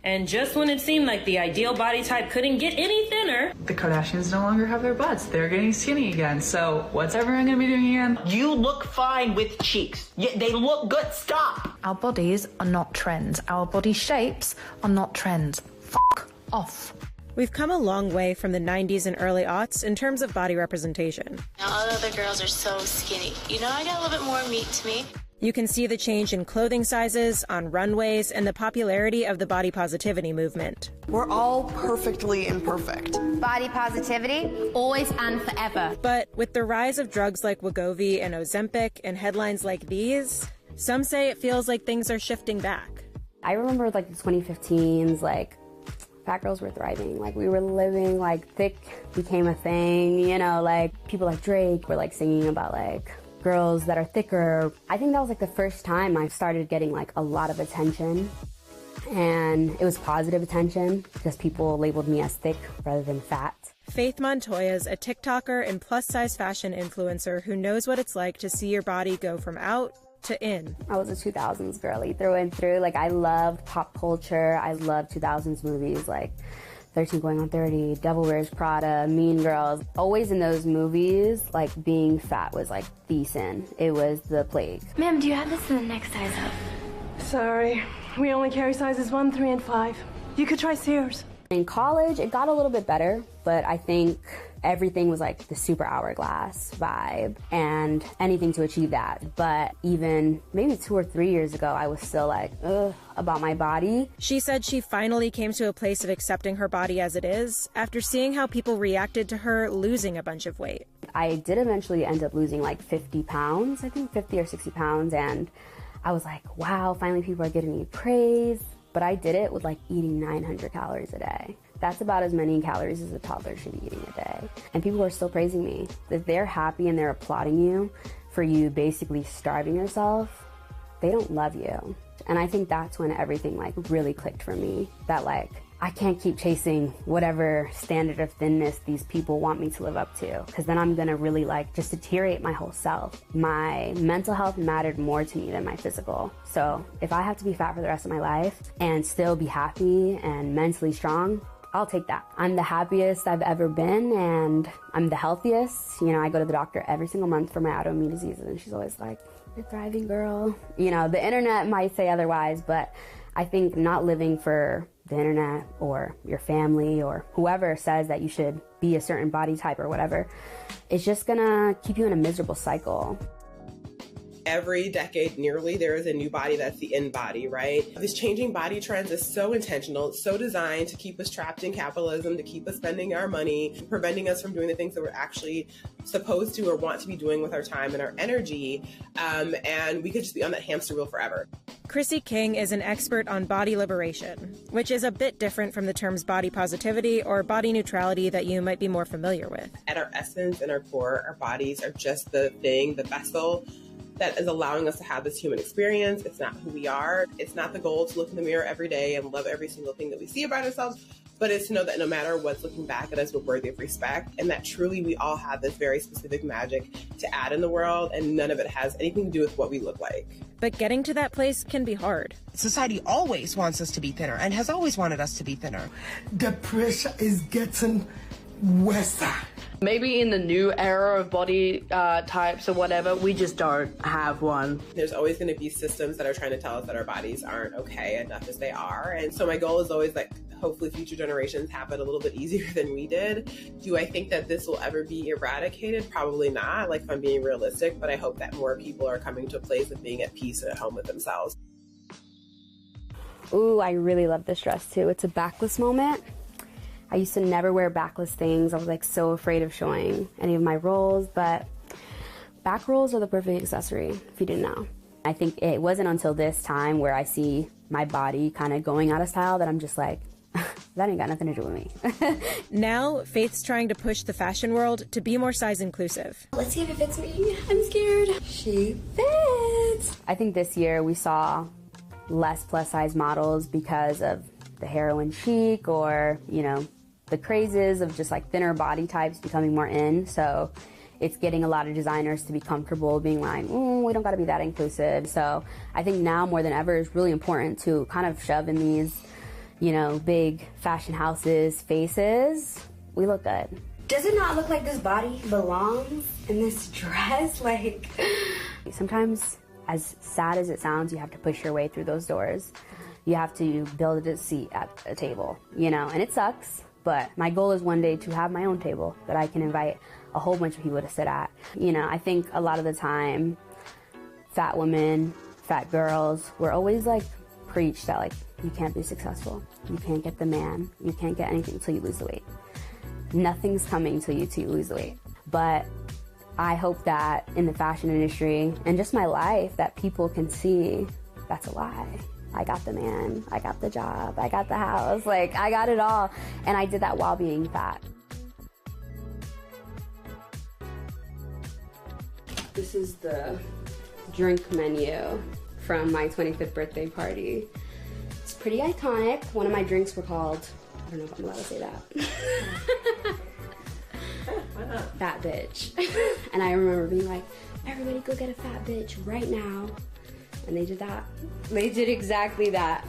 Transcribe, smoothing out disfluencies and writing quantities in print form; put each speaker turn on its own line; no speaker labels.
And just when it seemed like the ideal body type couldn't get any thinner,
the Kardashians no longer have their butts. They're getting skinny again. So what's everyone gonna be doing again?
You look fine with cheeks. They look good. Stop.
Our bodies are not trends. Our body shapes are not trends. Fuck off.
We've come a long way from the 90s and early aughts in terms of body representation.
Now all the other girls are so skinny. You know, I got a little bit more meat to me.
You can see the change in clothing sizes, on runways, and the popularity of the body positivity movement.
We're all perfectly imperfect.
Body positivity, always and forever.
But with the rise of drugs like Wegovy and Ozempic and headlines like these, some say it feels like things are shifting back.
I remember like the 2015s, like fat girls were thriving. Like we were living, like thick became a thing, you know, like people like Drake were like singing about like girls that are thicker. I think that was like the first time I started getting like a lot of attention, and it was positive attention because people labeled me as thick rather than fat.
Faith Montoya's a TikToker and plus-size fashion influencer who knows what it's like to see your body go from out to in.
I was a 2000s girly through and through. Like I loved pop culture. I loved 2000s movies like 13 Going on 30, Devil Wears Prada, Mean Girls. Always in those movies, like being fat was like the sin. It was the plague.
Ma'am, do you have this in the next size up?
Sorry, we only carry sizes 1, 3, and 5. You could try Sears.
In college, it got a little bit better, but I think everything was like the super hourglass vibe and anything to achieve that. But even maybe 2 or 3 years ago, I was still like, ugh, about my body.
She said she finally came to a place of accepting her body as it is after seeing how people reacted to her losing a bunch of weight.
I did eventually end up losing like 50 pounds, I think 50 or 60 pounds. And I was like, wow, finally people are giving me praise. But I did it with like eating 900 calories a day. That's about as many calories as a toddler should be eating a day. And people are still praising me. If they're happy and they're applauding you for you basically starving yourself, they don't love you. And I think that's when everything like really clicked for me. That like, I can't keep chasing whatever standard of thinness these people want me to live up to, because then I'm gonna really like just deteriorate my whole self. My mental health mattered more to me than my physical. So if I have to be fat for the rest of my life and still be happy and mentally strong, I'll take that. I'm the happiest I've ever been, and I'm the healthiest. You know, I go to the doctor every single month for my autoimmune diseases, and she's always like, you're thriving, girl. You know, the internet might say otherwise, but I think not living for the internet or your family or whoever says that you should be a certain body type or whatever, it's just gonna keep you in a miserable cycle.
Every decade, nearly, there is a new body that's the in body, right? This changing body trends is so intentional. It's so designed to keep us trapped in capitalism, to keep us spending our money, preventing us from doing the things that we're actually supposed to or want to be doing with our time and our energy. And we could just be on that hamster wheel forever.
Chrissy King is an expert on body liberation, which is a bit different from the terms body positivity or body neutrality that you might be more familiar with.
At our essence and our core, our bodies are just the thing, the vessel that is allowing us to have this human experience. It's not who we are. It's not the goal to look in the mirror every day and love every single thing that we see about ourselves, but it's to know that no matter what's looking back at us, we're worthy of respect, and that truly we all have this very specific magic to add in the world, and none of it has anything to do with what we look like.
But getting to that place can be hard.
Society always wants us to be thinner and has always wanted us to be thinner.
The pressure is getting worse.
Maybe in the new era of body types or whatever, we just don't have one.
There's always going to be systems that are trying to tell us that our bodies aren't okay enough as they are. And so my goal is always like, hopefully future generations have it a little bit easier than we did. Do I think that this will ever be eradicated? Probably not, like if I'm being realistic, but I hope that more people are coming to a place of being at peace and at home with themselves.
Ooh, I really love this dress too. It's a backless moment. I used to never wear backless things. I was like so afraid of showing any of my rolls, but back rolls are the perfect accessory, if you didn't know. I think it wasn't until this time where I see my body kind of going out of style that I'm just like, that ain't got nothing to do with me.
Now, Faith's trying to push the fashion world to be more size inclusive.
Let's see if it fits me. I'm scared. She fits.
I think this year we saw less plus size models because of the heroin chic or, you know, the crazes of just like thinner body types becoming more in. So it's getting a lot of designers to be comfortable being like, we don't gotta be that inclusive. So I think now more than ever is really important to kind of shove in these you know, big fashion houses' faces, we look good.
Does it not look like this body belongs in this dress? Like,
sometimes, as sad as it sounds, you have to push your way through those doors. You have to build a seat at a table, you know, and it sucks, but my goal is one day to have my own table that I can invite a whole bunch of people to sit at. You know, I think a lot of the time, fat women, fat girls, we're always like preached that like, you can't be successful, you can't get the man, you can't get anything until you lose the weight. Nothing's coming till you lose the weight. But I hope that in the fashion industry and just my life that people can see that's a lie. I got the man, I got the job, I got the house, like I got it all. And I did that while being fat. This is the drink menu from my 25th birthday party. It's pretty iconic. One of my drinks were called, I don't know if I'm allowed to say that.
Why not?
Fat bitch. And I remember being like, everybody go get a fat bitch right now. And they did that. They did exactly that.